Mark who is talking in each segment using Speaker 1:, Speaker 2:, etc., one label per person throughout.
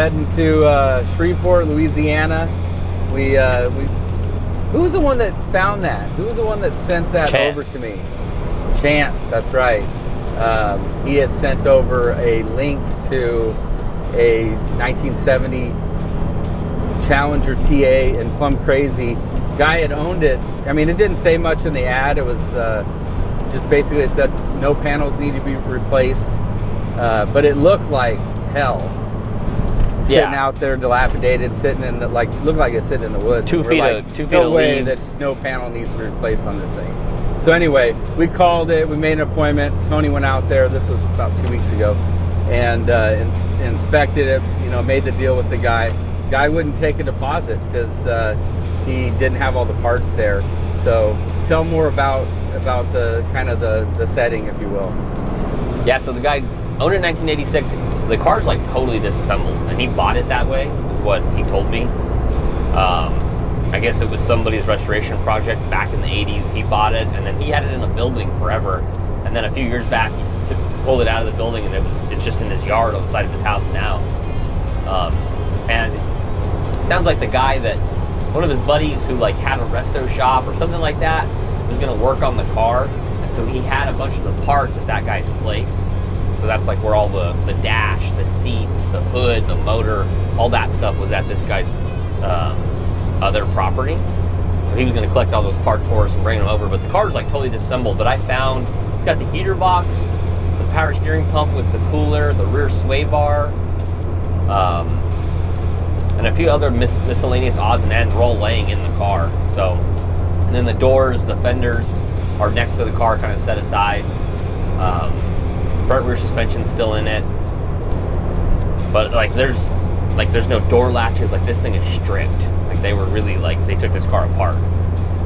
Speaker 1: heading to Shreveport, Louisiana. Who was the one that found that? Who was the one that sent that
Speaker 2: Chance.
Speaker 1: over to me? Chance, that's right. He had sent over a link to a 1970 Challenger TA in Plum Crazy. Guy had owned it. I mean, it didn't say much in the ad. It was just basically it said no panels need to be replaced, but it looked like hell. Sitting out there, dilapidated, sitting in the, looked like it's sitting in the woods.
Speaker 2: 2 feet
Speaker 1: no
Speaker 2: of
Speaker 1: way
Speaker 2: leaves.
Speaker 1: that no panel needs to be replaced on this thing. So anyway, we called it. We made an appointment. Tony went out there. This was about 2 weeks ago, and inspected it. You know, made the deal with the guy. Guy wouldn't take a deposit because he didn't have all the parts there. So tell more about the kind of the setting, if you will.
Speaker 2: Yeah, so the guy owned it in 1986. The car's like totally disassembled, and he bought it that way, is what he told me. I guess it was somebody's restoration project back in the 80s. He bought it, and then he had it in a building forever. And then a few years back, he pulled it out of the building, and it's just in his yard on the side of his house now. And it sounds like the guy that, one of his buddies who like had a resto shop or something like that, was gonna work on the car. And so he had a bunch of the parts at that guy's place. So that's like where all the dash, the seats, the hood, the motor, all that stuff was at this guy's other property. So he was going to collect all those parts for us and bring them over. But the car's like totally disassembled. But I found it's got the heater box, the power steering pump with the cooler, the rear sway bar, and a few other miscellaneous odds and ends were all laying in the car. So, and then the doors, the fenders are next to the car, kind of set aside. Front rear suspension still in it, but there's no door latches. Like, this thing is stripped. Like, they were really they took this car apart.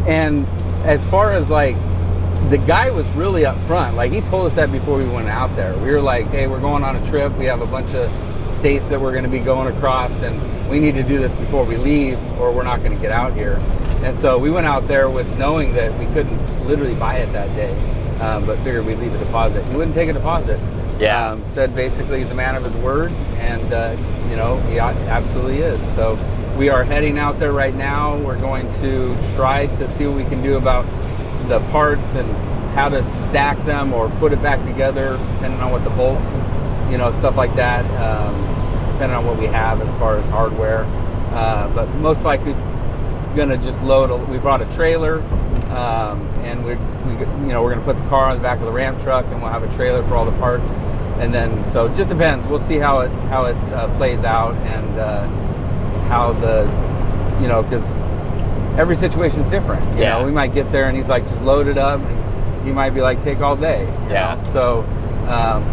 Speaker 1: And as far as the guy was really upfront. Like, he told us that before we went out there. We were like, hey, we're going on a trip. We have a bunch of states that we're going to be going across, and we need to do this before we leave, or we're not going to get out here. And so we went out there with knowing that we couldn't literally buy it that day. But figured we'd leave a deposit. He wouldn't take a deposit.
Speaker 2: Yeah.
Speaker 1: Said basically he's a man of his word, and he absolutely is. So we are heading out there right now. We're going to try to see what we can do about the parts and how to stack them or put it back together, depending on what the bolts, stuff like that, depending on what we have as far as hardware. But most likely gonna just we brought a trailer, and we're gonna put the car on the back of the ramp truck, and we'll have a trailer for all the parts. And then, so it just depends. We'll see how it plays out, and how because every situation is different. You know, we might get there and he's like, just load it up. He might be like, take all day.
Speaker 2: Yeah.
Speaker 1: So,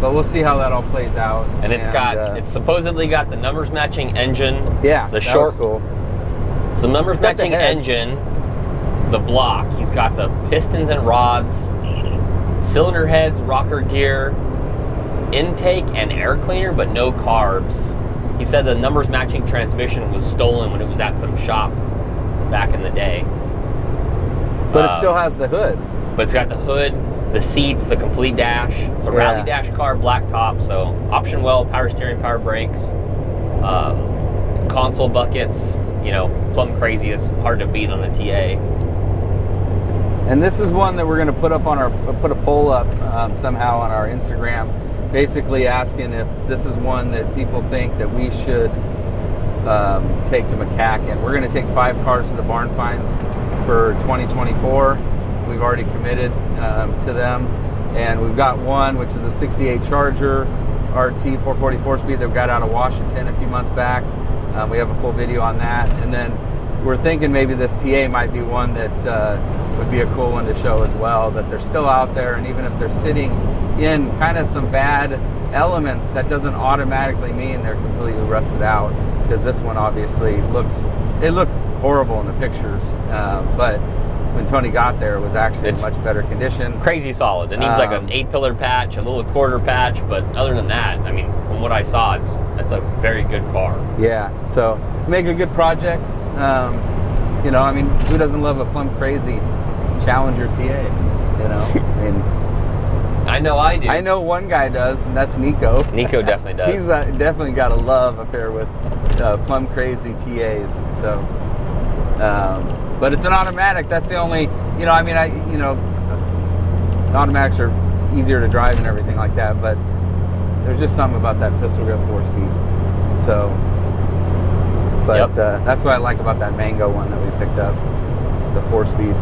Speaker 1: but we'll see how that all plays out.
Speaker 2: And it's supposedly got the numbers matching engine.
Speaker 1: Yeah.
Speaker 2: The
Speaker 1: that was cool.
Speaker 2: It's the numbers matching engine, the block. He's got the pistons and rods, cylinder heads, rocker gear, intake and air cleaner, but no carbs. He said the numbers matching transmission was stolen when it was at some shop back in the day.
Speaker 1: But it still has the hood.
Speaker 2: But it's got the hood, the seats, the complete dash. It's a rally dash car, black top, so option well, power steering, power brakes, console buckets. Plum Crazy is hard to beat on a TA.
Speaker 1: And this is one that we're going to put up on put a poll up somehow on our Instagram, basically asking if this is one that people think that we should take to McCacken. We're going to take 5 cars to the barn finds for 2024. We've already committed to them, and we've got one, which is a 68 Charger RT 444 speed that we got out of Washington a few months back. We have a full video on that, and then we're thinking maybe this TA might be one that would be a cool one to show as well, that they're still out there, and even if they're sitting in kind of some bad elements, that doesn't automatically mean they're completely rusted out, because this one obviously looked horrible in the pictures, but when Tony got there, it was actually in much better condition.
Speaker 2: Crazy solid. It needs like an 8-pillar patch, a little quarter patch, but other than that, I mean, from what I saw, it's a very good car.
Speaker 1: Yeah, so make a good project. I mean, who doesn't love a Plum Crazy Challenger TA? I mean,
Speaker 2: I know I do.
Speaker 1: I know one guy does, and that's Nico.
Speaker 2: Nico definitely does.
Speaker 1: He's definitely got a love affair with Plum Crazy TAs. So, but it's an automatic. That's the only, you know, I mean, automatics are easier to drive and everything like that, but there's just something about that pistol grip 4-speed. So, but that's what I like about that Mango one that we picked up, the 4-speed.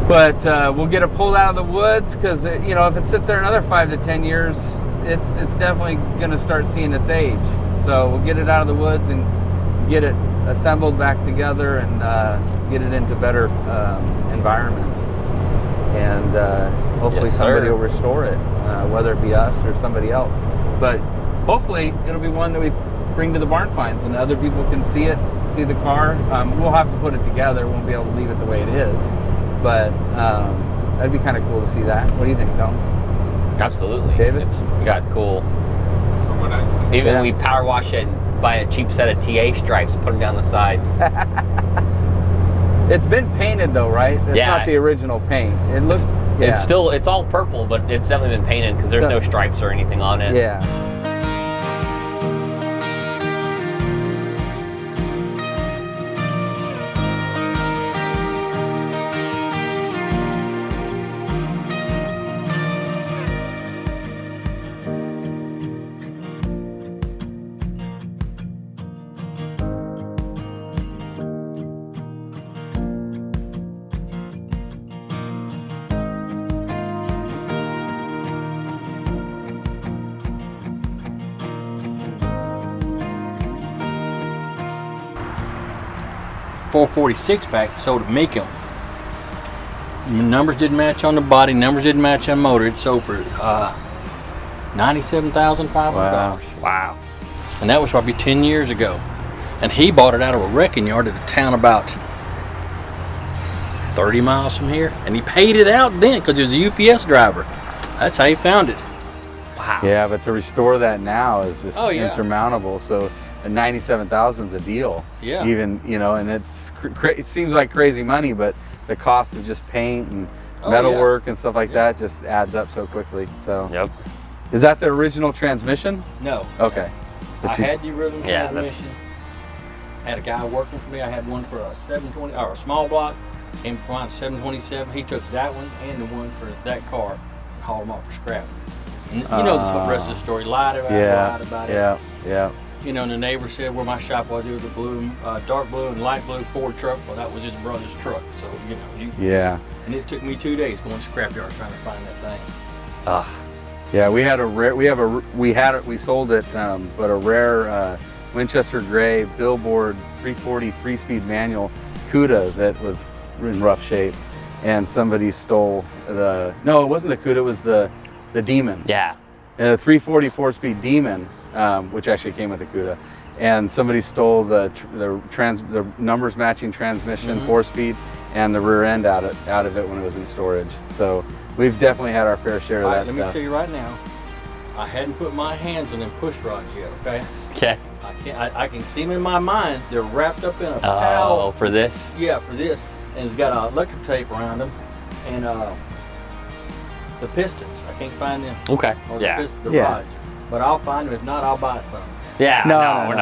Speaker 1: But we'll get it pulled out of the woods because, you know, if it sits there another 5 to 10 years, it's definitely going to start seeing its age. So we'll get it out of the woods and get it assembled back together and get it into better environment. And hopefully somebody will restore it, whether it be us or somebody else. But hopefully it'll be one that we bring to the barn finds and other people can see it, see the car. We'll have to put it together. We won't be able to leave it the way it is. But that'd be kind of cool to see that. What do you think, Tom?
Speaker 2: Absolutely.
Speaker 1: Davis?
Speaker 2: It's got cool.
Speaker 3: From what I've seen.
Speaker 2: Even we power wash it and buy a cheap set of TA stripes, put them down the side.
Speaker 1: It's been painted though, right? It's not the original paint. It looks.
Speaker 2: It's all purple, but it's definitely been painted because there's no stripes or anything on it.
Speaker 1: Yeah.
Speaker 4: .440 Six-Pack sold at Mecum. Numbers didn't match on the body, numbers didn't match on the motor. It sold for $97,500.
Speaker 2: Wow.
Speaker 4: And that was probably 10 years ago. And he bought it out of a wrecking yard at a town about 30 miles from here. And he paid it out then because he was a UPS driver. That's how he found it.
Speaker 2: Wow.
Speaker 1: Yeah, but to restore that now is just insurmountable. So the 97,000 is a deal.
Speaker 4: Yeah.
Speaker 1: Even, you know, and it seems like crazy money, but the cost of just paint and metalwork and stuff like that just adds up so quickly. So.
Speaker 2: Yep.
Speaker 1: Is that the original transmission?
Speaker 4: No.
Speaker 1: Okay.
Speaker 4: I had the original transmission.
Speaker 2: That's...
Speaker 4: I had a guy working for me. I had one for a 720 or a small block. Came from a 727. He took that one and the one for that car and hauled them off for scrap. And you know the rest of the story. Lied about it.
Speaker 1: Yeah.
Speaker 4: You know, and the neighbor said where my shop was, it was a blue, dark blue and light blue Ford truck. Well, that was his brother's truck. So, you know. And it took me 2 days going to scrapyard trying to find that thing.
Speaker 1: Yeah, we had a rare. We sold it, but a rare Winchester Gray Billboard 340 3-speed manual CUDA that was in rough shape, and somebody stole the. No, it wasn't the CUDA. It was the Demon.
Speaker 2: Yeah.
Speaker 1: And a 340 4-speed Demon, which actually came with the CUDA, and somebody stole the numbers matching transmission 4-speed and the rear end out of it when it was in storage. So we've definitely had our fair share of that stuff.
Speaker 4: Let me tell you right now, I hadn't put my hands in them push rods yet.
Speaker 2: Okay.
Speaker 4: I can see them in my mind. They're wrapped up in a towel.
Speaker 2: Oh, for this?
Speaker 4: Yeah, for this, and it's got electric tape around them, and the pistons. I can't find them.
Speaker 2: Okay.
Speaker 4: Or the rods. But I'll find them. If not, I'll buy some.
Speaker 2: Yeah.
Speaker 1: No. We're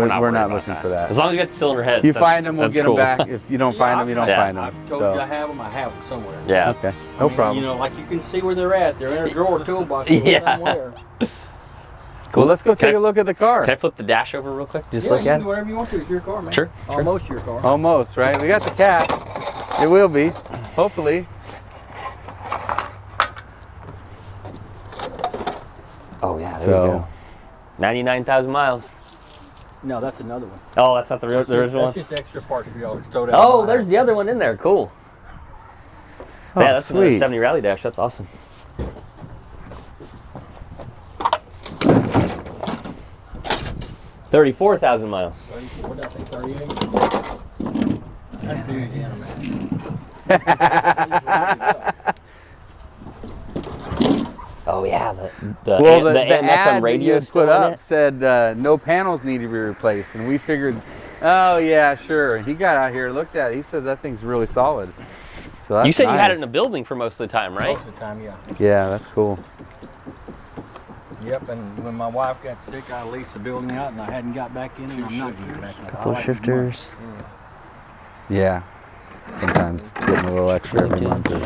Speaker 1: not
Speaker 2: worried
Speaker 1: looking for that.
Speaker 2: As long as you get the cylinder heads.
Speaker 1: You find them, we'll get them back. If you don't find them, you don't find them.
Speaker 4: I've told you I have them somewhere.
Speaker 2: Yeah.
Speaker 1: Okay. No problem.
Speaker 4: You know, like you can see where they're at. They're in a drawer toolbox somewhere.
Speaker 1: Cool. Well, let's go take a look at the car.
Speaker 2: Can I flip the dash over real quick?
Speaker 4: Just look at it. You can do whatever you want to. It's your car, man.
Speaker 2: Sure.
Speaker 4: Almost your car.
Speaker 1: Almost, right? We got the cap. It will be, hopefully.
Speaker 2: Oh yeah. There we go. 99,000 miles.
Speaker 4: No, that's another one.
Speaker 2: Oh, that's not the original one?
Speaker 4: That's just extra parts for y'all to throw down.
Speaker 2: Oh, there's the other one in there. Cool.
Speaker 1: Oh,
Speaker 2: yeah, that's
Speaker 1: sweet.
Speaker 2: another 70 Rally Dash. That's awesome. $34,000 miles.
Speaker 4: 34, did I say 38? That's Louisiana, man.
Speaker 2: Oh yeah, the
Speaker 1: AM/FM
Speaker 2: ad radio
Speaker 1: you put up said no panels need to be replaced, and we figured, oh yeah, sure. He got out here, looked at it. He says that thing's really solid. So that's
Speaker 2: You said you had it
Speaker 1: nice.
Speaker 2: in a building for most of the time, right?
Speaker 4: Most of the time, yeah.
Speaker 1: Yeah, that's cool.
Speaker 4: Yep, and when my wife got sick, I leased the building out, and I hadn't got back in, and I'm not getting back in.
Speaker 2: Couple shifters.
Speaker 1: Yeah. Sometimes getting a little extra every month is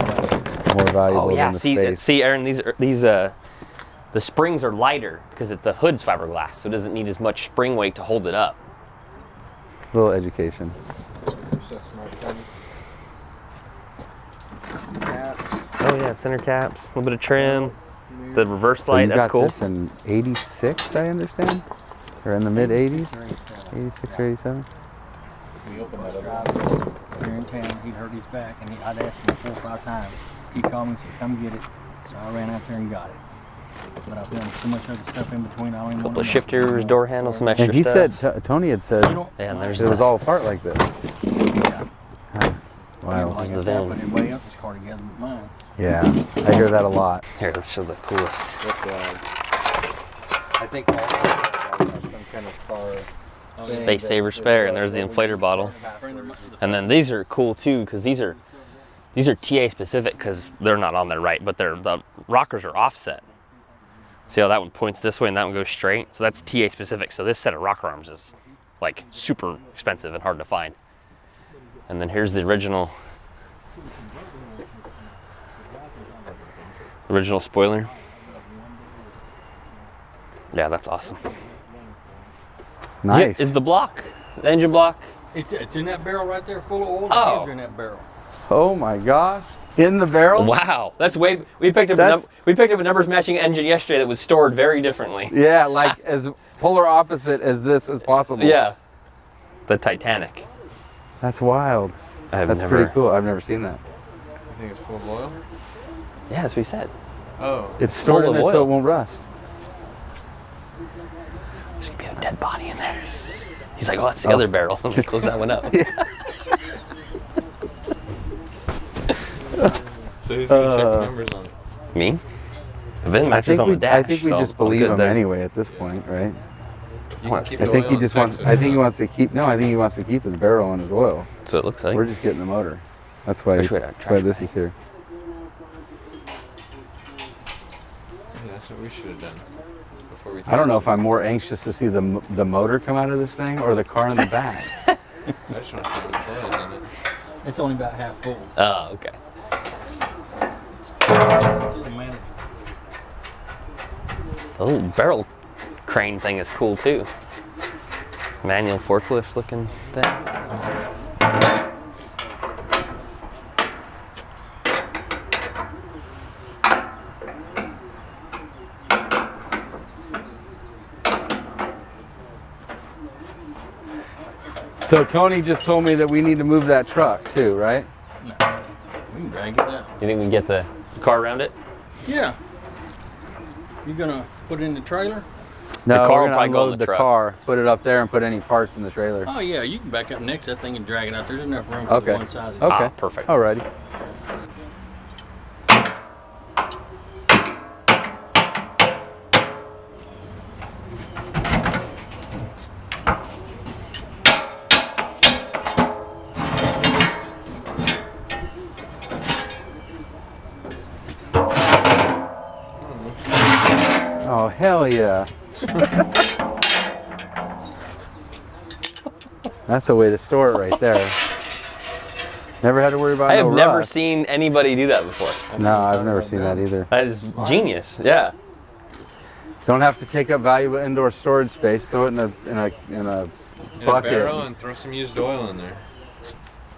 Speaker 1: more valuable
Speaker 2: Oh yeah,
Speaker 1: than the space.
Speaker 2: see, Aaron, these the springs are lighter because the hood's fiberglass, so it doesn't need as much spring weight to hold it up.
Speaker 1: A little education.
Speaker 2: Oh yeah, center caps, a little bit of trim, the reverse
Speaker 1: So
Speaker 2: light.
Speaker 1: you
Speaker 2: That's
Speaker 1: got
Speaker 2: cool.
Speaker 1: this in '86, I understand, or in the mid '80s, '86 or '87.
Speaker 4: We opened that up here in town. He'd hurt his back, and I'd asked him 4 or 5 times. He called me and said, "Come get it." So I ran out there and got it. But I've done so much other stuff in between. I don't even
Speaker 2: Couple
Speaker 4: wanna
Speaker 2: of
Speaker 4: know.
Speaker 2: shifters, door handles, some extra
Speaker 1: And he
Speaker 2: stuff.
Speaker 1: said, Tony had said,
Speaker 4: You don't-
Speaker 2: Yeah, and there's
Speaker 1: it was
Speaker 2: the-
Speaker 1: all apart like this.
Speaker 4: Yeah.
Speaker 1: Wow.
Speaker 4: Like I
Speaker 2: the
Speaker 4: said, I
Speaker 2: van.
Speaker 4: put everybody else's car together but mine.
Speaker 1: Yeah, I hear that a lot.
Speaker 2: Here, let's show the coolest.
Speaker 1: I think also some kind of car.
Speaker 2: Space saver spare, and there's the inflator bottle. And then these are cool too, because these are TA specific because they're not on there right, but the rockers are offset. See how that one points this way and that one goes straight? So that's TA specific. So this set of rocker arms is like super expensive and hard to find. And then here's the original spoiler. Yeah, that's awesome.
Speaker 1: Nice.
Speaker 2: Is the block, the engine block?
Speaker 4: It's in that barrel right there, full of oil.
Speaker 2: Oh.
Speaker 4: The heads are in that barrel.
Speaker 1: Oh my gosh. In the barrel?
Speaker 2: Wow, that's way. We picked up a numbers matching engine yesterday that was stored very differently.
Speaker 1: Yeah, like as polar opposite as this as possible.
Speaker 2: Yeah, the Titanic.
Speaker 1: That's wild. That's pretty cool. I've never seen that.
Speaker 3: I think it's full of oil.
Speaker 2: Yeah, that's what he said.
Speaker 3: Oh.
Speaker 1: It's stored
Speaker 2: Full
Speaker 1: in
Speaker 2: of
Speaker 1: there so
Speaker 2: oil.
Speaker 1: it won't rust.
Speaker 2: There's gonna be a dead body in there. He's like, oh, that's the other barrel. Let me close that one up.
Speaker 3: So who's gonna check the numbers on it?
Speaker 2: Me? The VIN matches on the dash.
Speaker 1: I think we
Speaker 2: so
Speaker 1: just
Speaker 2: I'm
Speaker 1: believe
Speaker 2: good
Speaker 1: him
Speaker 2: there.
Speaker 1: anyway at this point, right?
Speaker 3: You
Speaker 2: What?
Speaker 3: can keep
Speaker 1: I
Speaker 3: the
Speaker 1: think
Speaker 3: oil
Speaker 1: he
Speaker 3: in
Speaker 1: just wants.
Speaker 3: Texas.
Speaker 1: I think he wants to keep. No, I think he wants to keep his barrel and his oil.
Speaker 2: So it looks like.
Speaker 1: We're just getting the motor. That's why.
Speaker 2: Wish we
Speaker 1: He's,
Speaker 2: had a
Speaker 1: that's why
Speaker 2: trash
Speaker 1: this
Speaker 2: bag.
Speaker 1: is here.
Speaker 3: Yeah, that's what we should have done before we.
Speaker 1: I don't know if I'm more anxious to see the motor come out of this thing or the car in the back.
Speaker 3: I just want to see which oil is in it.
Speaker 4: It's only about half full.
Speaker 2: Oh, okay. The little barrel crane thing is cool too. Manual forklift looking thing.
Speaker 1: So Tony just told me that we need to move that truck too, right?
Speaker 4: No. We can drag it out.
Speaker 2: You think we can get the car around it?
Speaker 4: Yeah. You gonna put it in the trailer?
Speaker 1: No,
Speaker 2: car
Speaker 1: we're
Speaker 2: will
Speaker 1: gonna
Speaker 2: probably go in
Speaker 1: unload
Speaker 2: the
Speaker 1: the
Speaker 2: truck.
Speaker 1: car, put it up there, and put any parts in the trailer.
Speaker 4: Oh yeah, you can back up next to that thing and drag it out. There's enough room for
Speaker 1: Okay.
Speaker 4: one side of it.
Speaker 1: Okay.
Speaker 2: Ah, perfect.
Speaker 1: Alrighty. Oh hell yeah! That's a way to store it right there. Never had to worry about
Speaker 2: I have
Speaker 1: no
Speaker 2: never
Speaker 1: rust.
Speaker 2: seen anybody do that before.
Speaker 1: No, I've never seen that either.
Speaker 2: That is genius. Yeah.
Speaker 1: Don't have to take up valuable indoor storage space. Throw it in a
Speaker 3: In a
Speaker 1: bucket.
Speaker 3: barrel and throw some used oil in there.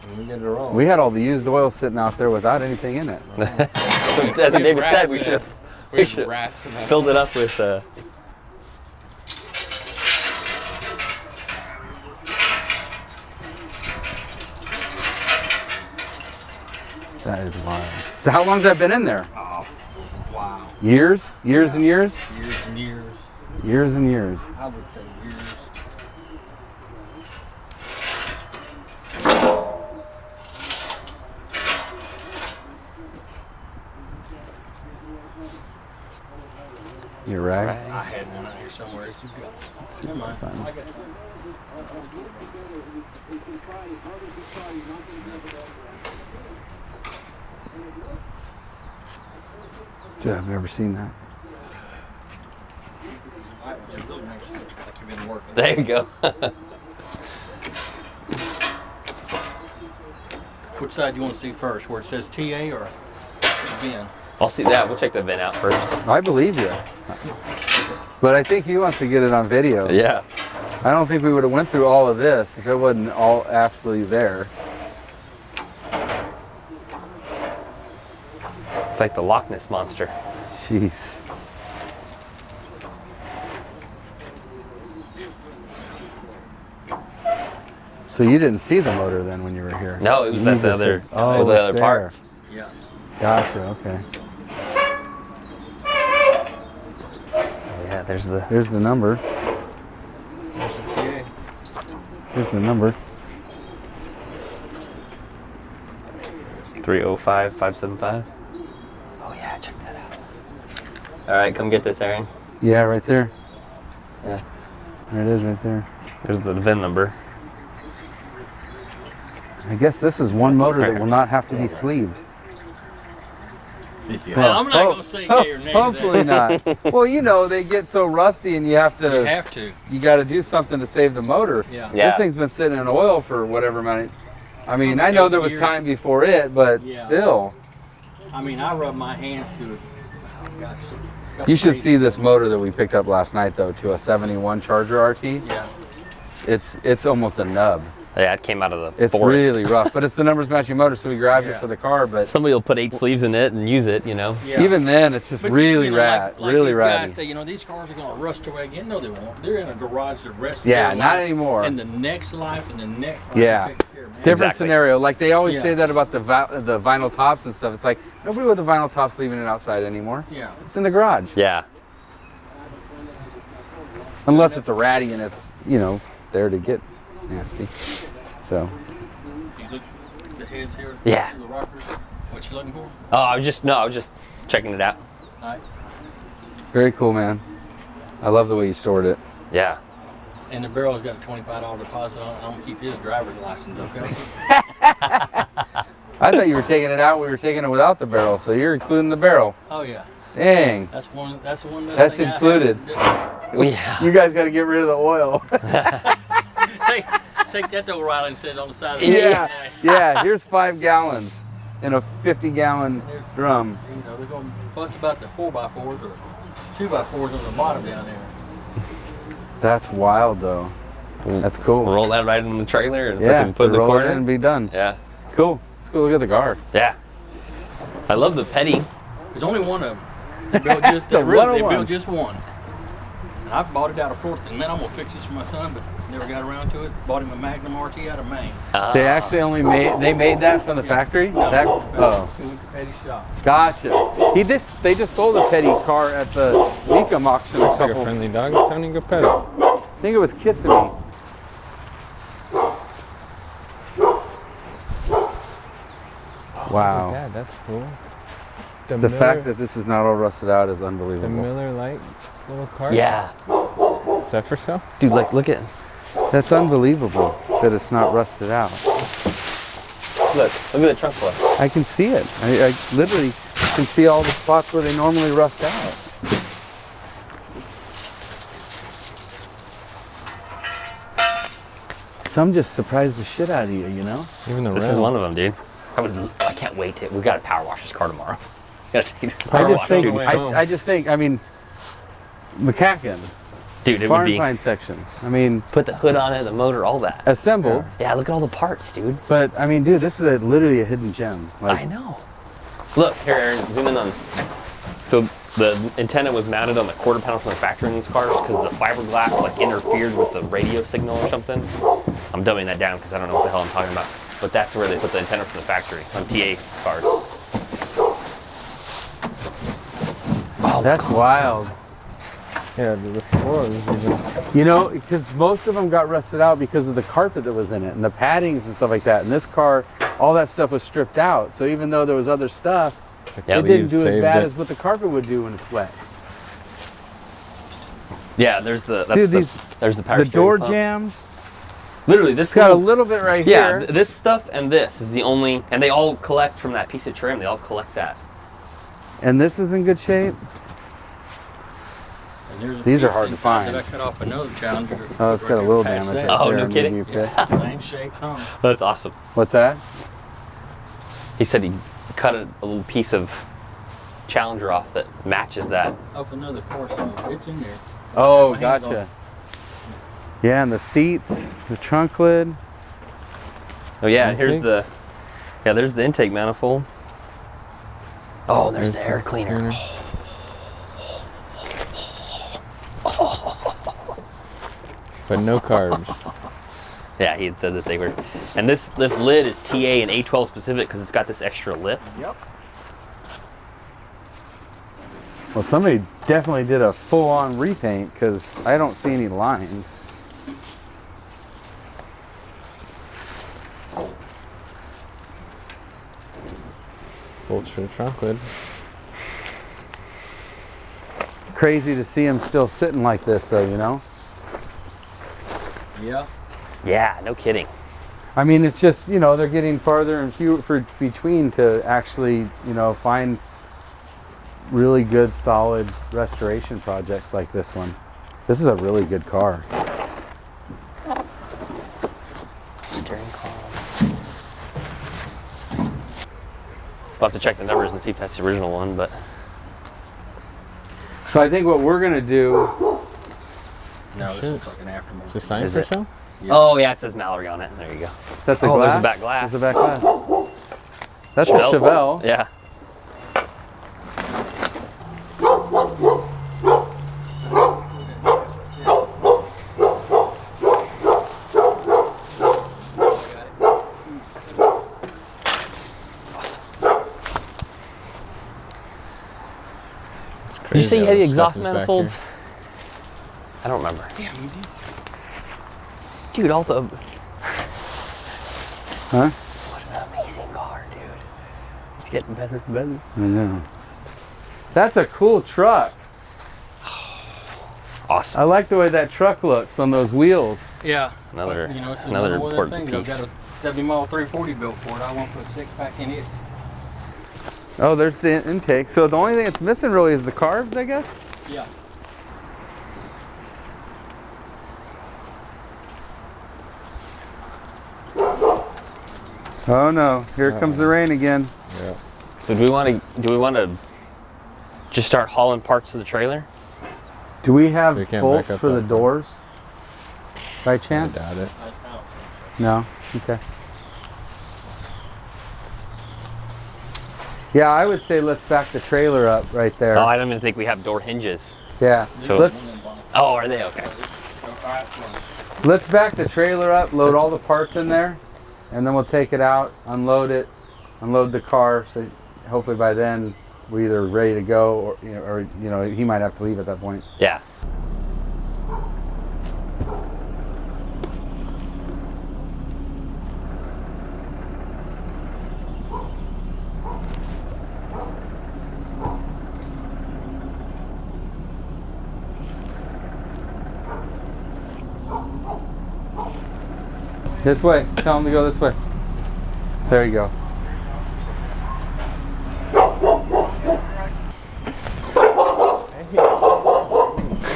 Speaker 3: And we get it rolling.
Speaker 1: We had all the used oil sitting out there without anything in it.
Speaker 2: So as
Speaker 3: We have
Speaker 2: David said,
Speaker 3: rats
Speaker 2: we
Speaker 3: in
Speaker 2: should
Speaker 3: it.
Speaker 2: have
Speaker 3: We have
Speaker 2: should-
Speaker 3: rats in that.
Speaker 2: filled it up with.
Speaker 1: That is wild. So how long's that been in there?
Speaker 4: Oh, wow.
Speaker 1: Years? Years and years?
Speaker 4: Years and years.
Speaker 1: Years and years.
Speaker 4: I would say years.
Speaker 1: You're right.
Speaker 4: I had one out here somewhere. You got. Never mind.
Speaker 1: Fine.
Speaker 4: I got
Speaker 1: Dude, I've never seen that.
Speaker 4: Like you've been working.
Speaker 2: There you go.
Speaker 4: Which side do you want to see first? Where it says TA or VIN?
Speaker 2: I'll see that. We'll check the VIN out first.
Speaker 1: I believe you. But I think he wants to get it on video.
Speaker 2: Yeah.
Speaker 1: I don't think we would have went through all of this if it wasn't all absolutely there.
Speaker 2: It's like the Loch Ness Monster.
Speaker 1: Jeez. So you didn't see the motor then when you were here?
Speaker 2: No, it was
Speaker 1: You
Speaker 2: at the
Speaker 1: just
Speaker 2: other,
Speaker 1: said- oh,
Speaker 2: it was the
Speaker 1: it's
Speaker 2: other
Speaker 1: there.
Speaker 2: parts.
Speaker 4: Yeah.
Speaker 1: Gotcha, okay.
Speaker 2: Oh, yeah, there's the.
Speaker 1: Here's the number.
Speaker 4: TA.
Speaker 1: Here's the number.
Speaker 2: 305575. Oh yeah, check that out. All right, come get this, Aaron.
Speaker 1: Yeah, right there.
Speaker 2: Yeah.
Speaker 1: There it is right there.
Speaker 2: There's the VIN number.
Speaker 1: I guess this is one motor that will not have to be sleeved.
Speaker 4: Well, I'm not going to say yay or nay.
Speaker 1: Hopefully not. Well, you know, they get so rusty and you have
Speaker 4: You
Speaker 1: to,
Speaker 4: have to.
Speaker 1: you got to do something to save the motor.
Speaker 4: Yeah.
Speaker 2: Yeah.
Speaker 1: This thing's been sitting in oil for whatever amount. I mean, I know there was time before it, but
Speaker 4: Yeah.
Speaker 1: still.
Speaker 4: I mean, I rub my hands through it. Oh, gosh.
Speaker 1: You should see this motor that we picked up last night, though, to a 71 Charger RT.
Speaker 4: Yeah.
Speaker 1: It's almost a nub.
Speaker 2: Yeah, it came out of the
Speaker 1: It's
Speaker 2: forest.
Speaker 1: really rough, but it's the numbers matching motor, so we grabbed it
Speaker 4: Yeah.
Speaker 1: for the car. But
Speaker 2: Somebody will put 8 sleeves in it and use it, you know.
Speaker 4: Yeah.
Speaker 1: even then, it's just
Speaker 4: But,
Speaker 1: really
Speaker 4: you know,
Speaker 1: rad,
Speaker 4: like
Speaker 1: really
Speaker 4: these
Speaker 1: ratty.
Speaker 4: guys say, you know, these cars are going to rust away again. No, they won't. They're in a garage the rest
Speaker 1: Yeah,
Speaker 4: of their
Speaker 1: not
Speaker 4: life.
Speaker 1: anymore.
Speaker 4: And the next life and the next life.
Speaker 1: Yeah.
Speaker 4: is taken care of, man.
Speaker 1: Different
Speaker 2: Exactly.
Speaker 1: scenario. Like they always
Speaker 4: Yeah.
Speaker 1: say that about the vinyl tops and stuff. It's like nobody with the vinyl tops leaving it outside anymore.
Speaker 4: Yeah.
Speaker 1: It's in the garage.
Speaker 2: Yeah.
Speaker 1: Unless it's a ratty and it's, you know, there to get nasty. So,
Speaker 4: You look at the heads here.
Speaker 2: Yeah.
Speaker 4: The rockers. What you looking for?
Speaker 2: Oh, I was just checking it out.
Speaker 4: All right.
Speaker 1: very cool, man. I love the way you stored it.
Speaker 2: Yeah.
Speaker 4: And the barrel's got a $25 deposit on it. I'm going to keep his driver's license, okay?
Speaker 1: I thought you were taking it out. We were taking it without the barrel, so you're including the barrel.
Speaker 4: Oh, yeah.
Speaker 1: Dang.
Speaker 4: That's one. That's one. of the
Speaker 1: That's
Speaker 4: thing I
Speaker 1: included.
Speaker 4: have to
Speaker 2: Yeah.
Speaker 1: You guys got to get rid of the oil.
Speaker 4: do. Take that to O'Reilly and set it on the side of the
Speaker 1: yeah.
Speaker 4: road.
Speaker 1: Yeah. Here's 5 gallons in a 50-gallon drum.
Speaker 4: You know, they're going to fuss about the 4x4s or 2x4s on the bottom down there.
Speaker 1: That's wild, though. That's cool.
Speaker 2: Roll that right in the trailer and
Speaker 1: Yeah.
Speaker 2: freaking put it in the
Speaker 1: roll it
Speaker 2: corner.
Speaker 1: in and be done.
Speaker 2: Yeah.
Speaker 1: Cool. Let's go look at the car.
Speaker 2: Yeah. I love the petty.
Speaker 4: There's only one of them. They built just,
Speaker 1: It's a
Speaker 4: they really, they
Speaker 1: 101.
Speaker 4: built just one. And I bought it out of Florida. And man, I'm going to fix this for my son, but never got around to it. Bought him a Magnum RT out of Maine.
Speaker 1: They actually only made that from the factory? That, oh.
Speaker 4: It went to Petty's shop.
Speaker 1: Gotcha. They just sold a petty car at the Ecom auction a
Speaker 3: Looks like a
Speaker 1: couple.
Speaker 3: friendly dog. Time to go pet it.
Speaker 1: I think it was Kissimmee. Wow.
Speaker 3: Yeah, that's cool.
Speaker 1: The fact that this is not all rusted out is
Speaker 3: the
Speaker 1: unbelievable.
Speaker 3: Miller Lite little car.
Speaker 2: Yeah.
Speaker 3: Is that for sale?
Speaker 2: Dude, like, look at.
Speaker 1: That's unbelievable that it's not rusted out.
Speaker 2: Look at the trunk floor.
Speaker 1: I can see it. I literally can see all the spots where they normally rust out. Some just surprise the shit out of you, you know?
Speaker 3: Even the
Speaker 2: This
Speaker 3: rim.
Speaker 2: is one of them, dude. I can't wait to. We got to power wash this car tomorrow. Gotta take it to
Speaker 1: I
Speaker 2: power
Speaker 1: just
Speaker 2: wash,
Speaker 1: think,
Speaker 2: dude.
Speaker 3: way home.
Speaker 1: I just think, I mean, McCacken,
Speaker 2: Dude, it would
Speaker 1: barn
Speaker 2: be.
Speaker 1: find section. I mean,
Speaker 2: Put the hood on it, the motor, all that.
Speaker 1: assembled,
Speaker 2: Yeah, look at all the parts, dude.
Speaker 1: but I mean, dude, this is literally a hidden gem.
Speaker 2: I know. Look, here, Aaron, zoom in on. So the antenna was mounted on the quarter panel from the factory in these cars because the fiberglass like interfered with the radio signal or something. I'm dumbing that down because I don't know what the hell I'm talking about. But that's where they put the antenna from the factory on TA cars. Oh,
Speaker 1: That's wild.
Speaker 3: Yeah, the floor is even.
Speaker 1: You know, because most of them got rusted out because of the carpet that was in it and the paddings and stuff like that. And this car, all that stuff was stripped out. So even though there was other stuff,
Speaker 2: Yeah,
Speaker 1: it
Speaker 2: but
Speaker 1: didn't
Speaker 3: you've
Speaker 1: do as
Speaker 3: saved
Speaker 1: bad
Speaker 3: it.
Speaker 1: as what the carpet would do when it's wet.
Speaker 2: Yeah, there's the. That's
Speaker 1: Dude,
Speaker 2: there's the power
Speaker 1: the
Speaker 2: steering
Speaker 1: door
Speaker 2: pump.
Speaker 1: jams,
Speaker 2: Literally, this
Speaker 1: It's got a
Speaker 2: little-
Speaker 1: little bit right
Speaker 2: Yeah,
Speaker 1: here.
Speaker 2: this stuff and this is the only, and they all collect from that piece of trim. They all collect that.
Speaker 1: And this is in good shape.
Speaker 4: And there's a
Speaker 1: These are
Speaker 4: piece
Speaker 1: hard to
Speaker 4: inside
Speaker 1: find.
Speaker 4: that I cut off another Challenger.
Speaker 1: Oh, it's
Speaker 4: right
Speaker 1: got a
Speaker 4: there
Speaker 1: little
Speaker 4: past
Speaker 1: damage.
Speaker 4: that.
Speaker 1: Right
Speaker 2: Oh,
Speaker 1: there.
Speaker 2: no
Speaker 1: Maybe
Speaker 2: kidding.
Speaker 1: you pick-
Speaker 4: Same shape, huh?
Speaker 2: That's awesome.
Speaker 1: What's that?
Speaker 2: He said he cut a little piece of Challenger off that matches that.
Speaker 4: Up another course, it's in there.
Speaker 1: Oh,
Speaker 4: My hand's
Speaker 1: gotcha.
Speaker 4: on-
Speaker 1: Yeah, and the seats, the trunk lid.
Speaker 2: Oh yeah, here's
Speaker 3: Intake?
Speaker 2: the, yeah, there's the intake manifold. Oh, there's the air
Speaker 3: the
Speaker 2: cleaner.
Speaker 3: But no carbs.
Speaker 2: Yeah, he had said that they were, and this lid is TA and A12 specific because it's got this extra lip.
Speaker 4: Yep.
Speaker 1: Well, somebody definitely did a full-on repaint because I don't see any lines.
Speaker 3: Bolts for the trunk lid.
Speaker 1: Crazy to see them still sitting like this, though. You know.
Speaker 4: Yeah.
Speaker 2: Yeah, no kidding.
Speaker 1: I mean, it's just, you know, they're getting farther and fewer between to actually, you know, find really good, solid restoration projects like this one. This is a really good car.
Speaker 2: Steering column. We'll have to check the numbers and see if that's the original one, but
Speaker 1: So I think what we're gonna do,
Speaker 4: No, this
Speaker 3: Shit.
Speaker 4: looks like an aftermarket.
Speaker 3: Is it signed
Speaker 2: Is
Speaker 3: for
Speaker 2: it?
Speaker 3: sale?
Speaker 4: Yeah.
Speaker 2: oh yeah, it says Mallory on it. There you go.
Speaker 1: is that the
Speaker 2: Oh,
Speaker 1: glass?
Speaker 2: there's the back glass.
Speaker 1: There's the back glass. That's a Chevelle.
Speaker 2: Yeah.
Speaker 3: It's
Speaker 2: Did you
Speaker 3: crazy
Speaker 2: say you
Speaker 3: how
Speaker 2: had the
Speaker 3: this stuff
Speaker 2: exhaust
Speaker 3: is back
Speaker 2: manifolds?
Speaker 3: here.
Speaker 2: I don't remember.
Speaker 4: Yeah, you did.
Speaker 2: Dude, all the,
Speaker 1: Huh?
Speaker 2: what an amazing car, dude. It's getting better and better.
Speaker 1: I know. That's a cool truck.
Speaker 2: Awesome.
Speaker 1: I like the way that truck looks on those wheels.
Speaker 4: Yeah.
Speaker 2: Another,
Speaker 4: You know, it's
Speaker 2: another
Speaker 4: one of them
Speaker 2: important
Speaker 4: things. I've
Speaker 2: piece.
Speaker 4: got a 70 mile 340 built for it. I want to put a six-pack in it.
Speaker 1: Oh, there's the intake. So the only thing it's missing really is the carbs, I guess?
Speaker 4: Yeah.
Speaker 1: Oh no, here comes the rain again.
Speaker 3: Yeah.
Speaker 2: So do we want to just start hauling parts of the trailer?
Speaker 1: Do we have
Speaker 3: So you can't
Speaker 1: bolts
Speaker 3: back up
Speaker 1: for the
Speaker 3: that far.
Speaker 1: doors? By
Speaker 3: I
Speaker 1: chance?
Speaker 3: doubt it.
Speaker 4: I don't think so.
Speaker 1: No? Okay. Yeah, I would say let's back the trailer up right there.
Speaker 2: Oh, I don't even think we have door hinges.
Speaker 1: Yeah.
Speaker 2: So-
Speaker 1: let's
Speaker 2: Oh, are they? Okay.
Speaker 1: let's back the trailer up, load all the parts in there, and then we'll take it out, unload it, unload the car. So hopefully by then we're either ready to go or he might have to leave at that point.
Speaker 2: Yeah.
Speaker 1: This way. Tell him to go this way. There you go.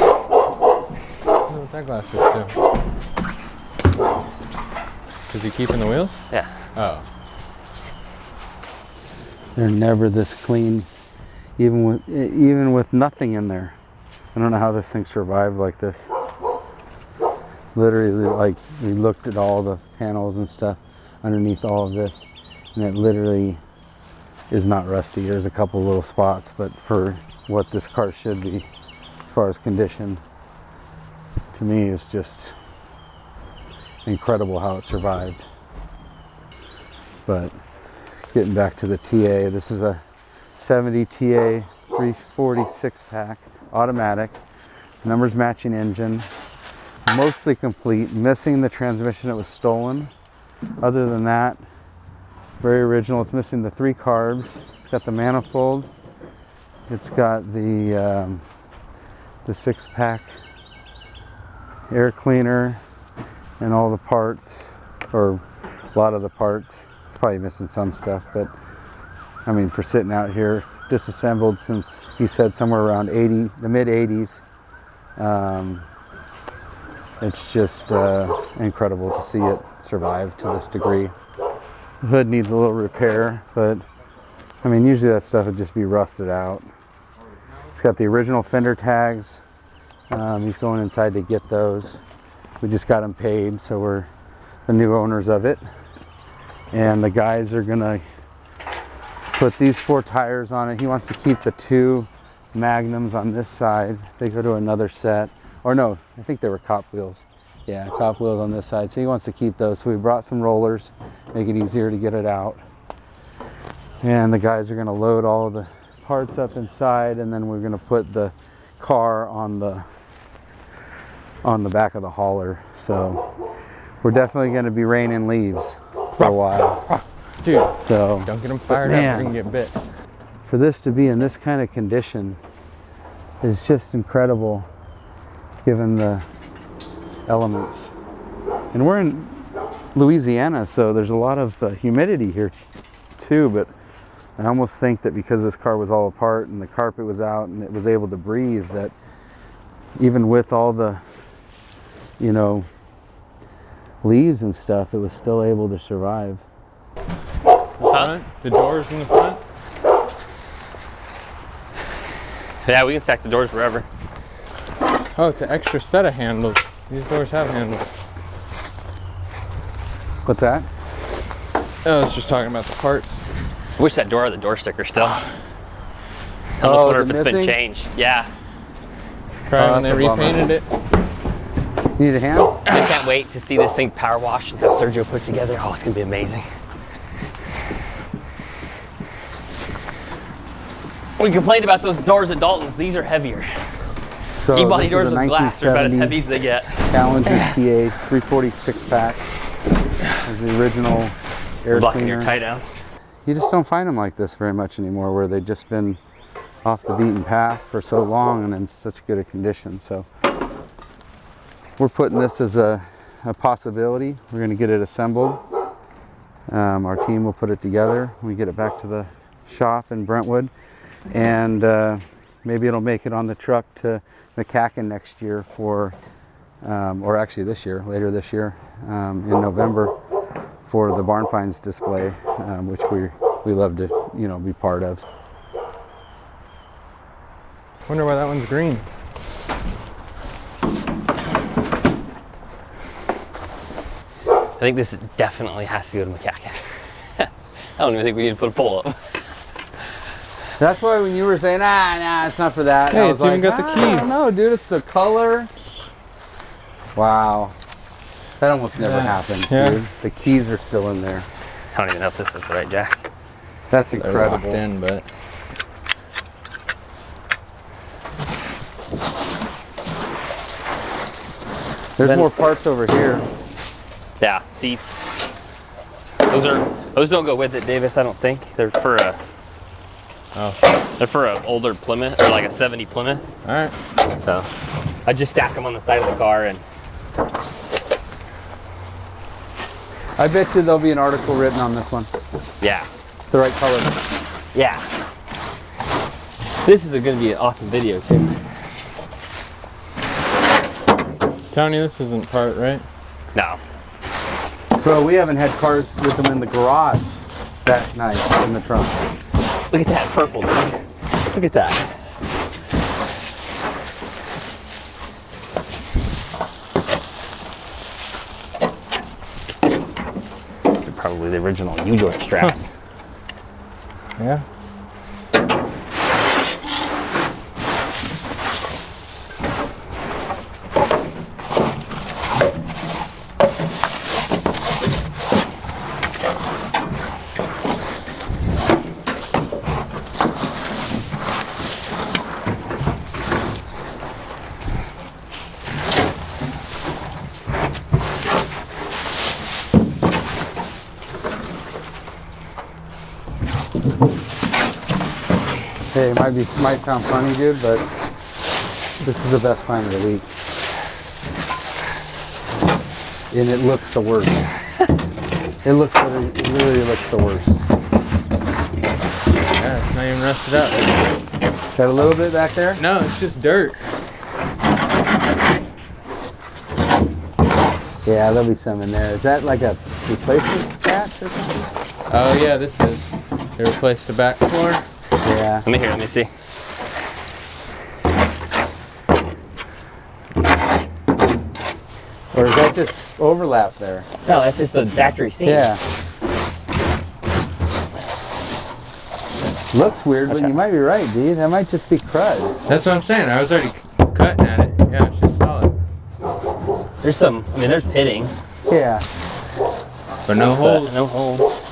Speaker 3: Look what that glass is too. Is he keeping the wheels?
Speaker 2: Yeah.
Speaker 3: Oh.
Speaker 1: They're never this clean, even with nothing in there. I don't know how this thing survived like this. Literally, like, we looked at all the panels and stuff underneath all of this, and it literally is not rusty. There's a couple little spots, but for what this car should be, as far as condition, to me is just incredible how it survived. But getting back to the TA, this is a 70 TA340 Six-Pack, automatic, numbers matching engine, mostly complete, missing the transmission that was stolen. Other than that, very original. It's missing the 3 carbs. It's got the manifold. It's got the 6-pack air cleaner and all the parts, or a lot of the parts. It's probably missing some stuff, but I mean, for sitting out here, disassembled since he said somewhere around the mid 80s. It's just incredible to see it survive to this degree. The hood needs a little repair, but I mean, usually that stuff would just be rusted out. It's got the original fender tags. He's going inside to get those. We just got them paid, so we're the new owners of it. And the guys are gonna put these 4 tires on it. He wants to keep the 2 Magnums on this side. They go to another set. Or no, I think they were cop wheels. Yeah, cop wheels on this side. So he wants to keep those. So we brought some rollers, make it easier to get it out. And the guys are gonna load all of the parts up inside, and then we're gonna put the car on the back of the hauler. So we're definitely gonna be raining leaves for a while.
Speaker 3: Dude,
Speaker 1: so
Speaker 3: don't get them fired up, we're gonna get bit.
Speaker 1: For this to be in this kind of condition is just incredible, given the elements. And we're in Louisiana, so there's a lot of humidity here too, but I almost think that because this car was all apart and the carpet was out and it was able to breathe, that even with all the, you know, leaves and stuff, it was still able to survive.
Speaker 3: The doors in the front?
Speaker 2: Yeah, we can stack the doors wherever.
Speaker 3: Oh, it's an extra set of handles. These doors have handles.
Speaker 1: What's that?
Speaker 3: Oh, I was just talking about the parts.
Speaker 2: I wish that door had the door sticker still. I almost
Speaker 1: Oh,
Speaker 2: wonder
Speaker 1: is
Speaker 2: if
Speaker 1: it
Speaker 2: it's been
Speaker 1: missing?
Speaker 2: changed. Yeah.
Speaker 3: Probably when they
Speaker 1: that's a bummer.
Speaker 3: repainted it.
Speaker 1: You need a hand?
Speaker 2: I can't wait to see this thing power washed and have Sergio put together. Oh, it's gonna be amazing. We complained about those doors at Dalton's. These are heavier.
Speaker 1: So
Speaker 2: E-body
Speaker 1: this
Speaker 2: doors
Speaker 1: is a
Speaker 2: with glass. They're about as
Speaker 1: 1970
Speaker 2: heavy as they get.
Speaker 1: Challenger TA340 Six-Pack. Is the original air
Speaker 2: Blocking your
Speaker 1: cleaner.
Speaker 2: tie downs.
Speaker 1: You just don't find them like this very much anymore, where they've just been off the beaten path for so long and in such good a condition. So we're putting this as a possibility. We're going to get it assembled. Our team will put it together. We get it back to the shop in Brentwood, and maybe it'll make it on the truck to McCacken next year for, or actually this year, later this year, in November, for the Barn Finds display, which we love to, you know, be part of.
Speaker 3: Wonder why that one's green.
Speaker 2: I think this definitely has to go to McCacken. I don't even think we need to put a pole up.
Speaker 1: That's why when you were saying, nah, it's not for that.
Speaker 3: Hey,
Speaker 1: I was
Speaker 3: it's even got the
Speaker 1: I don't
Speaker 3: keys."
Speaker 1: know, dude, it's the color. Wow. That almost never happens,
Speaker 3: Yeah.
Speaker 1: dude. The keys are still in there.
Speaker 2: I don't even know if this is the right jack.
Speaker 1: That's
Speaker 3: They're
Speaker 1: incredible.
Speaker 3: locked in, but
Speaker 1: There's
Speaker 2: Then-
Speaker 1: more parts over here.
Speaker 2: Yeah, seats. Those don't go with it, Davis. I don't think they're for a. They're for an older Plymouth or like a '70 Plymouth.
Speaker 3: all right.
Speaker 2: So I just stack them on the side of the car and.
Speaker 1: I bet you there'll be an article written on this one.
Speaker 2: Yeah,
Speaker 1: It's the right color.
Speaker 2: yeah. This is going to be an awesome video too.
Speaker 3: Tony, this isn't part, right?
Speaker 2: No,
Speaker 1: Bro, we haven't had cars with them in the garage that nice in the trunk.
Speaker 2: look at that purple, dude. Look at that. These are probably the original U-joint straps.
Speaker 3: Yeah.
Speaker 1: Hey, it might sound funny, dude, but this is the best find of the week. And it looks the worst. It literally looks the worst.
Speaker 3: Yeah, it's not even rusted out.
Speaker 1: Got a little bit back there?
Speaker 3: No, it's just dirt.
Speaker 1: Yeah, there'll be some in there. Is that like a replacement patch or something?
Speaker 3: Oh yeah, this is. They replaced the back floor.
Speaker 1: Yeah.
Speaker 2: Let me see.
Speaker 1: Or is that just overlap there?
Speaker 2: No, that's just the factory seam.
Speaker 1: Yeah. Looks weird, but you might be right, dude. That might just be crud.
Speaker 3: That's what I'm saying. I was already cutting at it. Yeah, it's just solid.
Speaker 2: There's some, I mean, there's pitting.
Speaker 1: Yeah.
Speaker 3: But no holes.
Speaker 2: No holes.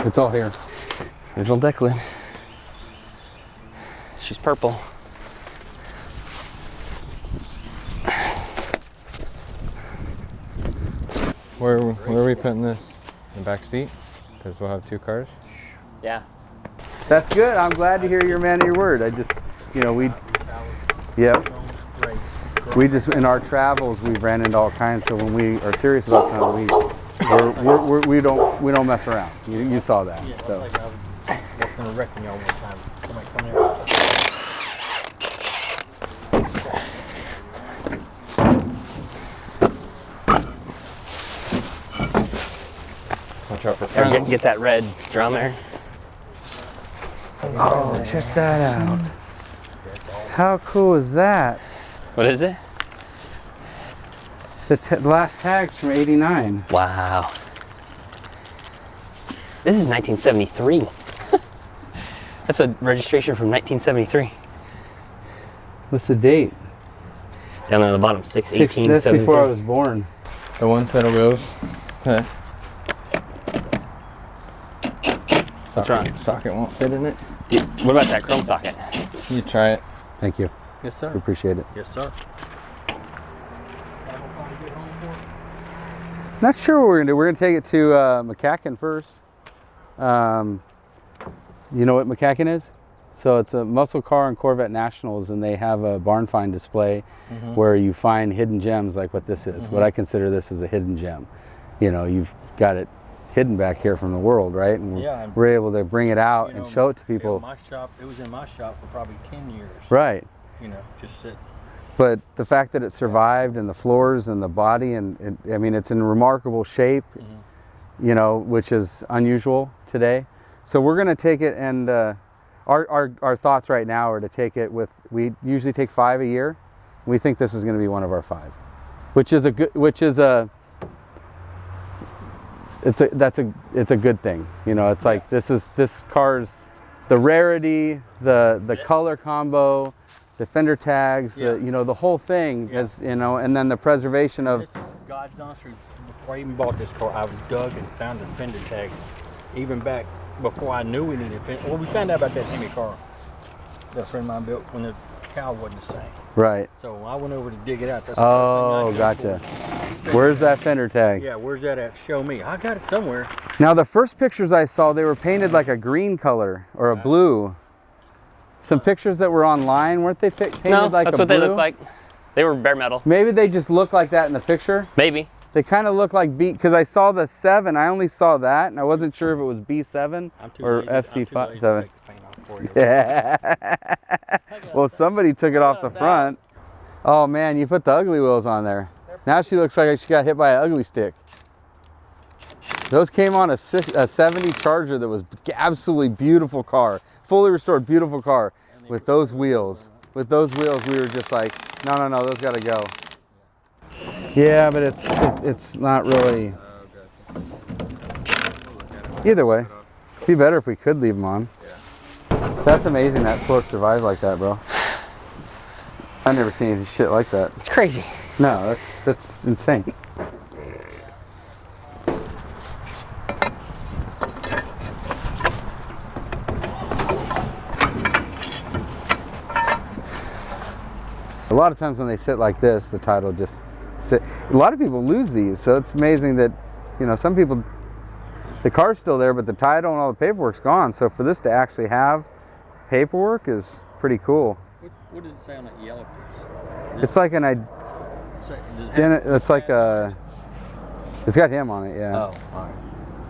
Speaker 1: It's all here.
Speaker 2: Original deck lid. She's purple.
Speaker 3: Where are we putting this? In the back seat? Because we'll have 2 cars.
Speaker 2: Yeah.
Speaker 1: That's good. I'm glad to hear you're a man of your word. I just, you know, we just, in our travels, we've ran into all kinds. So when we are serious about something, we don't mess around. You saw that.
Speaker 4: Yeah,
Speaker 1: So.
Speaker 4: like I was working a wrecking yard one time. Somebody come there.
Speaker 3: Watch out for
Speaker 2: Get,
Speaker 3: friends.
Speaker 2: get that red drum there.
Speaker 1: Oh, check that out. How cool is that?
Speaker 2: What is it?
Speaker 1: The last tag's from '89.
Speaker 2: Wow. This is 1973. That's a registration from 1973.
Speaker 1: What's the date?
Speaker 2: Down there on the bottom, 6/18.
Speaker 1: That's before I was born.
Speaker 3: The one set of wheels. Okay.
Speaker 2: What's wrong?
Speaker 3: Socket won't fit in it.
Speaker 2: What about that chrome socket?
Speaker 3: You try it.
Speaker 1: Thank you.
Speaker 4: Yes, sir.
Speaker 1: We appreciate it.
Speaker 4: Yes, sir.
Speaker 1: Not sure what we're gonna do. We're gonna take it to McCacken first. You know what McCacken is? So it's a muscle car and Corvette Nationals, and they have a barn find display where you find hidden gems like what this is. What I consider this as a hidden gem. You know, you've got it hidden back here from the world, right? And
Speaker 4: Yeah,
Speaker 1: we're able to bring it out
Speaker 4: You
Speaker 1: and
Speaker 4: know,
Speaker 1: show it to
Speaker 4: yeah,
Speaker 1: people.
Speaker 4: my shop, it was in my shop for probably 10 years.
Speaker 1: Right.
Speaker 4: You know, just sitting.
Speaker 1: But the fact that it survived, and the floors and the body, and I mean, it's in remarkable shape, you know, which is unusual today. So we're going to take it, and our thoughts right now are to take it with, we usually take 5 a year. We think this is going to be one of our 5, which is a good, it's a good thing. You know, it's like, this car's, the rarity, the color combo, the fender tags,
Speaker 4: Yeah.
Speaker 1: you know, the whole thing is, you know, and then the preservation of,
Speaker 4: This is God's honest truth. Before I even bought this car, I was dug and found the fender tags. Even back before I knew we needed fender. Well, we found out about that Hemi car that a friend of mine built when the cow wasn't the same.
Speaker 1: right.
Speaker 4: So I went over to dig it out. That's the
Speaker 1: Oh,
Speaker 4: first thing I did
Speaker 1: gotcha.
Speaker 4: for
Speaker 1: Where's that fender tag?
Speaker 4: it. Yeah, where's that at? Show me. I got it somewhere.
Speaker 1: Now the first pictures I saw, they were painted like a green color or a blue. Some pictures that were online, weren't they painted
Speaker 2: No,
Speaker 1: like
Speaker 2: that's
Speaker 1: a
Speaker 2: what
Speaker 1: blue?
Speaker 2: they look like. They were bare metal.
Speaker 1: Maybe they just look like that in the picture.
Speaker 2: Maybe.
Speaker 1: They kind of look like B, because I saw the 7. I only saw that, and I wasn't sure if it was B7
Speaker 4: I'm too
Speaker 1: or
Speaker 4: lazy. I'm too lazy to
Speaker 1: FC7.
Speaker 4: take the paint off for you.
Speaker 1: Yeah. Well, somebody took it off the front. Oh man, you put the ugly wheels on there. Now she looks like she got hit by an ugly stick. Those came on a 70 Charger that was absolutely beautiful car. Fully restored, beautiful car. with those wheels. With those wheels, we were just like, no, those gotta go. Yeah, but it's not really. Either way, it'd be better if we could leave them on. That's amazing that float survived like that, bro. I've never seen any shit like that.
Speaker 2: It's crazy.
Speaker 1: No, that's insane. A lot of times when they sit like this, the title just sit. A lot of people lose these, so it's amazing that, you know, some people, the car's still there, but the title and all the paperwork's gone. So for this to actually have paperwork is pretty cool.
Speaker 4: What does it say on that yellow piece?
Speaker 1: It's like an it's like a. It's got him on it, yeah.
Speaker 4: Oh, all right.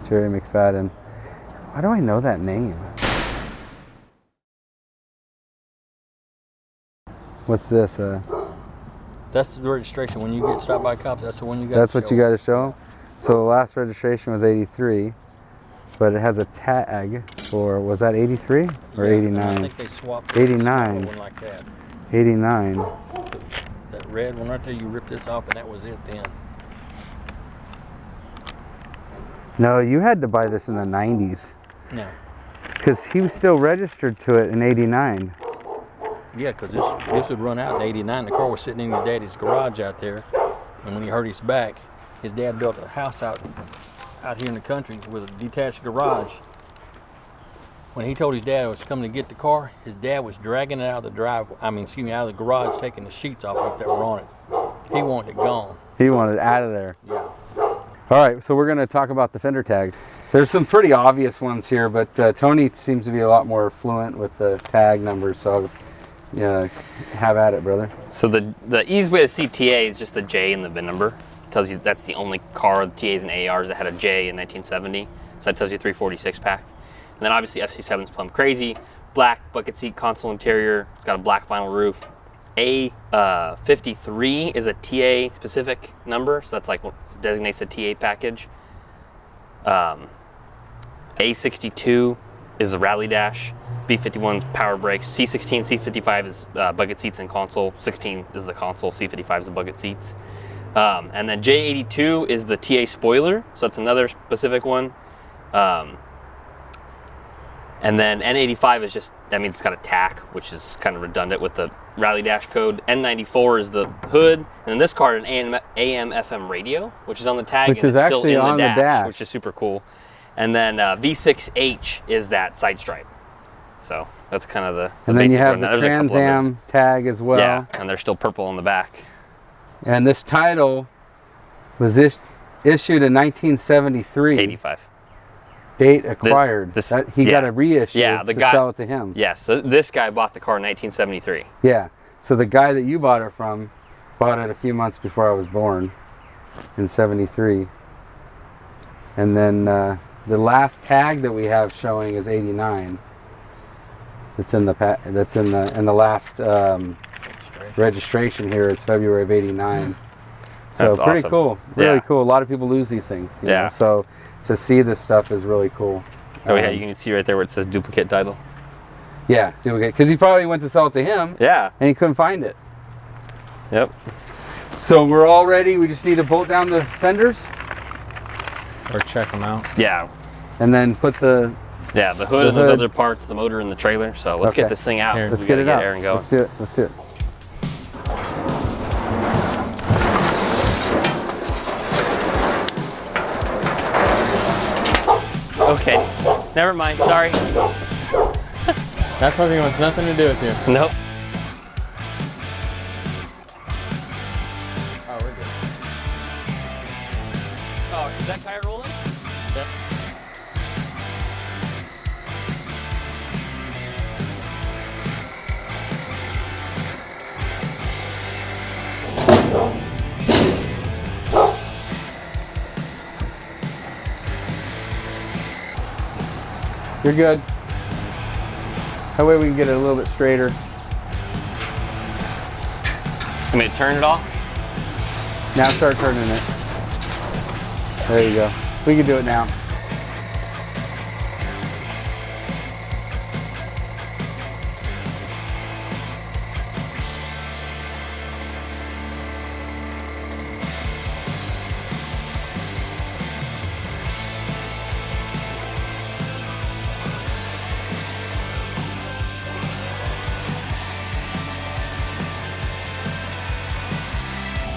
Speaker 1: Jerry McFadden. Why do I know that name? What's this?
Speaker 4: That's the registration. When you get stopped by cops, that's the one you got.
Speaker 1: That's what you got to show. So the last registration was '83, but it has a tag for, was that '83 or '89?
Speaker 4: I think they swapped.
Speaker 1: '89.
Speaker 4: One like that.
Speaker 1: '89.
Speaker 4: That red one right there, you ripped this off, and that was it then.
Speaker 1: No, you had to buy this in the '90s.
Speaker 4: No.
Speaker 1: Because he was still registered to it in '89.
Speaker 4: Yeah, because this would run out in '89. The car was sitting in his daddy's garage out there, and when he hurt his back, his dad built a house out here in the country with a detached garage. When he told his dad I was coming to get the car, his dad was dragging it out of the out of the garage, taking the sheets off that were on it. He wanted it gone.
Speaker 1: He wanted it out of there.
Speaker 4: Yeah.
Speaker 1: All right, so we're going to talk about the fender tag. There's some pretty obvious ones here, but Tony seems to be a lot more fluent with the tag numbers, so yeah, have at it, brother.
Speaker 2: So the easiest way to see TA is just the J and the VIN number. It tells you that's the only car, the TAs and ARs that had a J in 1970. So that tells you 340 Six-Pack. And then obviously FC7's Plum Crazy, black bucket seat console interior. It's got a black vinyl roof. A53 is a TA specific number, so that's like what designates a TA package. A62 is the rally dash. B51's power brakes. C16, C55 is bucket seats and console. 16 is the console. C55 is the bucket seats. And then J82 is the TA spoiler, so that's another specific one. And then N85 is just, that means it's got a tack, which is kind of redundant with the rally dash code. N94 is the hood, and then this car an AM FM radio, which is on the tag,
Speaker 1: which
Speaker 2: and
Speaker 1: is
Speaker 2: it's still
Speaker 1: actually
Speaker 2: in
Speaker 1: on
Speaker 2: the dash,
Speaker 1: dash,
Speaker 2: which is super cool. And then V6H is that side stripe. So that's kind of the
Speaker 1: and then you
Speaker 2: basic
Speaker 1: have
Speaker 2: one.
Speaker 1: the Trans Am tag as well.
Speaker 2: Yeah, and they're still purple on the back.
Speaker 1: And this title was issued in 1973.
Speaker 2: 85.
Speaker 1: Date acquired. He got a reissue
Speaker 2: to
Speaker 1: sell it to him.
Speaker 2: Yes, this guy bought the car in 1973.
Speaker 1: Yeah, so the guy that you bought it from bought it a few months before I was born in '73. And then the last tag that we have showing is '89. That's in the last registration here is February of '89. So
Speaker 2: that's
Speaker 1: pretty
Speaker 2: awesome.
Speaker 1: cool, really cool. A lot of people lose these things. You know? So to see this stuff is really cool.
Speaker 2: Oh yeah, you can see right there where it says duplicate title.
Speaker 1: Yeah, duplicate, because he probably went to sell it to him.
Speaker 2: Yeah.
Speaker 1: And he couldn't find it.
Speaker 2: Yep.
Speaker 1: So we're all ready. We just need to bolt down the fenders.
Speaker 3: Or check them out.
Speaker 2: Yeah.
Speaker 1: And then put the
Speaker 2: hood and those other parts, the motor and the trailer. So let's get this thing out.
Speaker 3: Here,
Speaker 1: let's get it out.
Speaker 2: Air and go.
Speaker 1: Let's do it. Let's do it.
Speaker 2: Okay. Never mind. Sorry.
Speaker 3: That puppy wants nothing to do with you.
Speaker 2: Nope.
Speaker 3: Oh, we're good.
Speaker 2: Oh, is that tire rolling? Yep.
Speaker 1: You're good. That way we can get it a little bit straighter.
Speaker 2: Want me to turn it off?
Speaker 1: Now start turning it. There you go. We can do it now.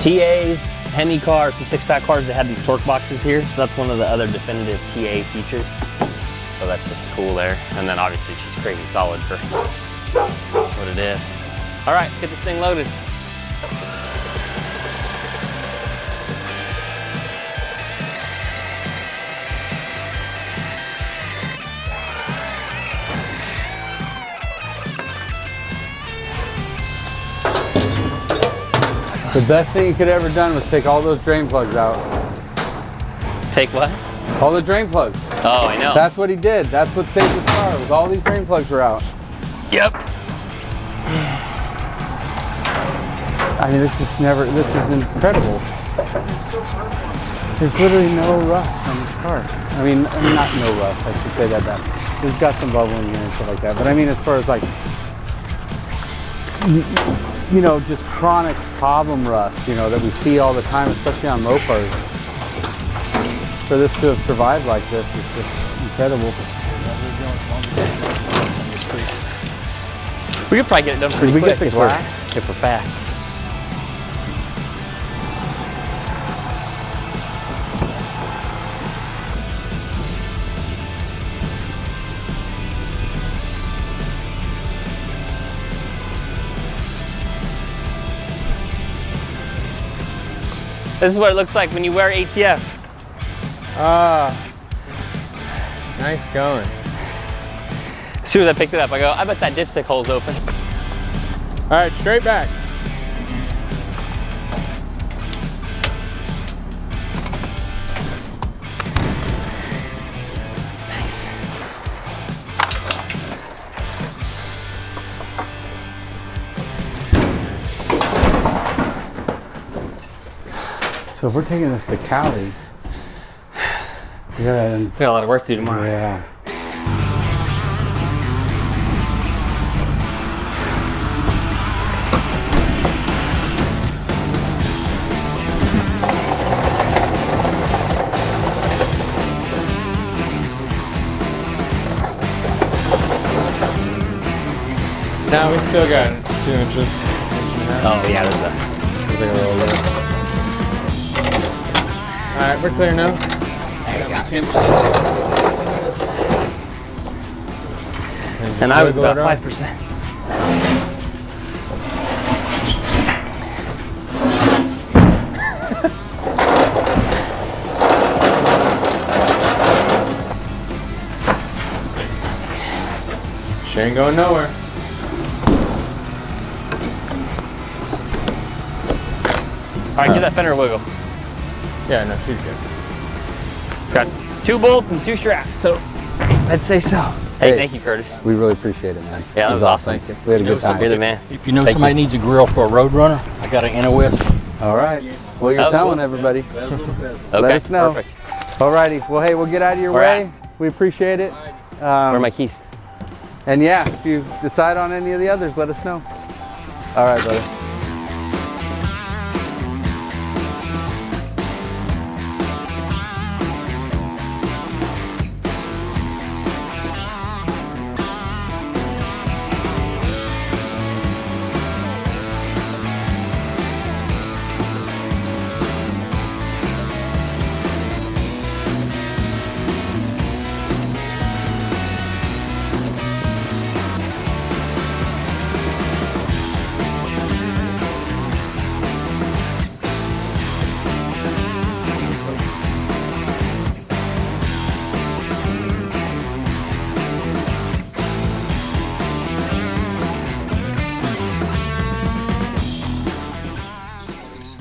Speaker 2: TAs, Hemi cars, some 6-pack cars that have these torque boxes here. So that's one of the other definitive TA features. So that's just cool there. And then obviously she's crazy solid for what it is. All right, let's get this thing loaded.
Speaker 1: The best thing you could ever done was take all those drain plugs out.
Speaker 2: Take what?
Speaker 1: All the drain plugs.
Speaker 2: Oh, I know.
Speaker 1: That's what he did. That's what saved his car, was all these drain plugs were out.
Speaker 2: Yep.
Speaker 1: I mean, this is incredible. There's literally no rust on this car. I mean not no rust, I should say that back. There's got some bubbling here and stuff like that. But I mean, as far as like, you know, just chronic problem rust, you know, that we see all the time, especially on Mopars. For this to have survived like this is just incredible.
Speaker 2: We could probably get it done pretty
Speaker 1: Did we
Speaker 2: quick
Speaker 1: get the glass?
Speaker 2: if we're fast. This is what it looks like when you wear ATF.
Speaker 3: Ah, nice going.
Speaker 2: As soon as I picked it up, I go, I bet that dipstick hole's open.
Speaker 3: All right, straight back.
Speaker 2: Nice.
Speaker 1: So if we're taking this to Cali, yeah,
Speaker 2: We got a lot of work to do tomorrow.
Speaker 1: yeah.
Speaker 3: Now we still got 2 inches.
Speaker 2: Oh yeah, there's
Speaker 3: There's like a little lip. All right, we're clear now.
Speaker 2: and I was about
Speaker 3: Wiggle it
Speaker 2: 5%.
Speaker 3: She ain't going nowhere.
Speaker 2: All right, give that fender a wiggle.
Speaker 3: Yeah, no, she's good.
Speaker 2: It's got 2 bolts and 2 straps, so I'd say so. Hey,
Speaker 1: Hey.
Speaker 2: thank you, Curtis.
Speaker 1: We really appreciate it, man.
Speaker 2: Yeah, that was awesome.
Speaker 1: Thank you. We had a good time.
Speaker 2: You're the man.
Speaker 4: If you know
Speaker 2: Thank
Speaker 4: somebody
Speaker 2: you.
Speaker 4: needs a grill for a Roadrunner, I got an NOS.
Speaker 1: All right. Well, you're
Speaker 2: Oh,
Speaker 1: selling
Speaker 2: cool.
Speaker 1: everybody.
Speaker 2: Okay,
Speaker 1: Let us know.
Speaker 2: perfect.
Speaker 1: All righty. Well, hey, we'll get out of your
Speaker 2: We're
Speaker 1: way. We appreciate it.
Speaker 2: Where are my keys?
Speaker 1: And yeah, if you decide on any of the others, let us know. All right, brother.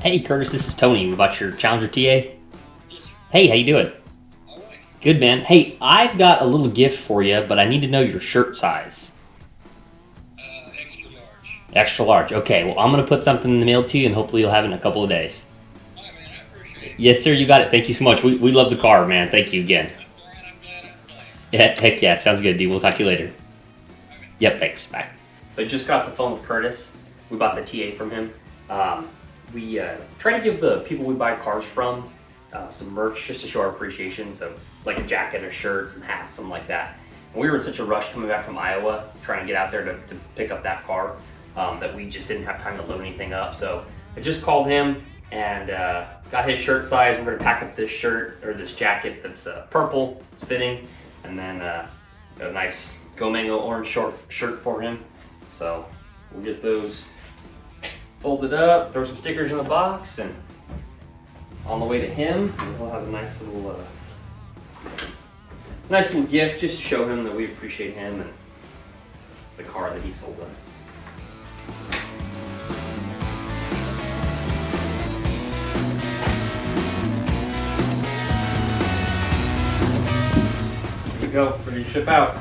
Speaker 2: Hey, Curtis, this is Tony about your Challenger TA. Hey, how you doing? Good, man. Hey, I've got a little gift for you, but I need to know your shirt size.
Speaker 5: Extra large.
Speaker 2: Extra large. Okay, well, I'm going to put something in the mail to you, and hopefully you'll have it in a couple of days.
Speaker 5: All right, man, I appreciate it.
Speaker 2: Yes, sir, you got it. Thank you so much. We love the car, man. Thank you again.
Speaker 5: I'm glad I'm playing.
Speaker 2: Yeah, heck yeah, sounds good, dude. We'll talk to you later. Yep, thanks. Bye. So I just got off the phone with Curtis. We bought the TA from him. We try to give the people we buy cars from some merch just to show our appreciation. So like a jacket, a shirt, some hats, something like that. And we were in such a rush coming back from Iowa, trying to get out there to pick up that car, that we just didn't have time to load anything up. So I just called him. and got his shirt size. We're gonna pack up this shirt or this jacket that's purple, it's fitting, and then got a nice Go Mango orange short shirt for him. So we'll get those folded up, throw some stickers in the box, and on the way to him, we'll have a nice little gift just to show him that we appreciate him and the car that he sold us. Here we go, ready to ship out.